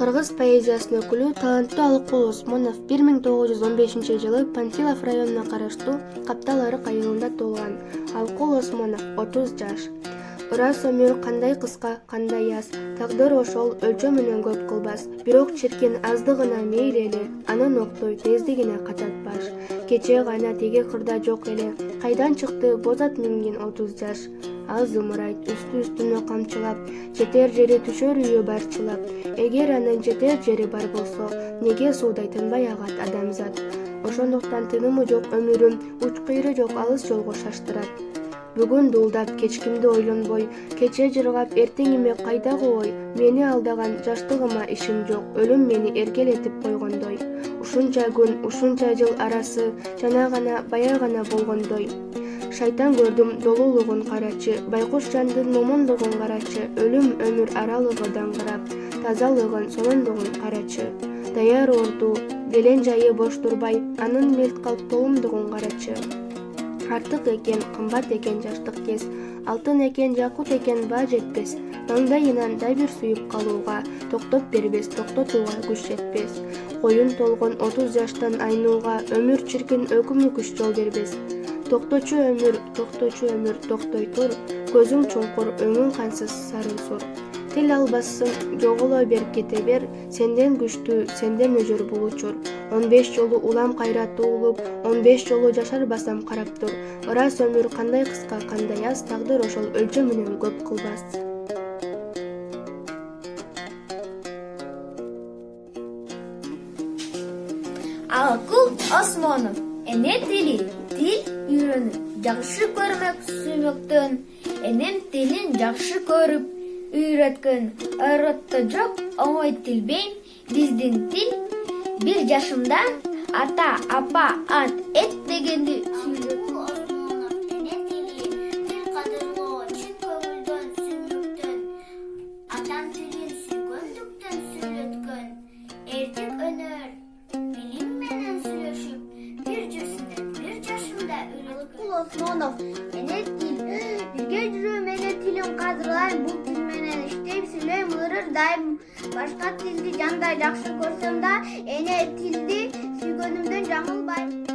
Кыргыз поэзиясынын өкүлү таланттуу Алыкул Осмонов 1915-жылы Панфилов районуна караштуу Каптал Арык айылында туулган. Алыкул Осмонов 30 жаш. Ырас өмүр кандай кыска, кандай аз, тагдыр ошол өлчө менен көп кылбас. Бирок чиркин аздыгына мейли эле, анын октой тездигине качатпаш. Кече гана тиги кырда жок эле, кайдан чыкты боз ат минген 30 жаш. Ал зымырайт үстү-үстүнө камчылап, жетер жери түшөр үйү барчылап. Эгер анын жетер жери бар болсо, неге суудай тынбай агат адамзат? Ошондуктан тынымы жок өмүрүм, уч-кыйры жок алыс жолго шаштырат. Бүгүн дуулдап кечкимди ойлонбой, кече жыргап эртеңиме кайдагы ой? Мени алдаган жаштыгыма ишим жок, өлүм мени эркелетип койгондой. Ушунча күн, ушунча жыл арасы жана гана, бая гана болгондой. Шайтан көрдүм долуулугун карачы, байкуш жандын момондугун карачы, өлүм өмүр аралыгы даңгырап, тазалыгын, сонундугун карачы. Даяр орду, делен жайы бош турбай, анын мелт калп толумдугун карачы. Артык экен, кымбат экен жаштык кез, алтын экен, жакут экен баа жетпес. Маңдайынан да бир сүйүп калууга, токтоп бербес, токтотууга күч жетпес. Коюн толгон 30 жаштан айнууга, өмүр чиркин өкүмү күч жол бербес. Токточу өмүр, токтой тур, көзүң чуңкур, өңүң кансыз сары сур. Тил албассың, жоголо бер, кете бер, сенден күчтүү, сенден өжөр бул учур. 15 жолу улам кайра туулуп, 15 жолу жашар басам карап тур. Ырас өмүр кандай кыска, кандай аз, тагдыр ошол өлчө менен көп кылбас. Алыкул Осмонов. Эне тили, тил үйрөнүп, жакшы көрмөк сүймөктөн. Энем тилин жакшы көрүп, үйрөткөн. Өрөттө жок, оңой тилбейм, биздин тил. 1 жашымда ата, апа, ат, эт дегенди сүйлөп. Эне тили, тил кадырлоо, чын көңүлдөн, сүймөктөн. Атам тилин сүйгөндүктөн сүйлөткөн. Эртек өнөр, билим менен сүйлөшүп, 1 жашымда Алыкул Осмонов. Эне тил, бирге жүрөм, эне тилин кадырлайм, бул тил менен иштейм, сүйлөйм, ырырдайм. Башка тилди жандай жакшы көрсөм да, эне тилди сүйгөнүмдөн жаңылбайм.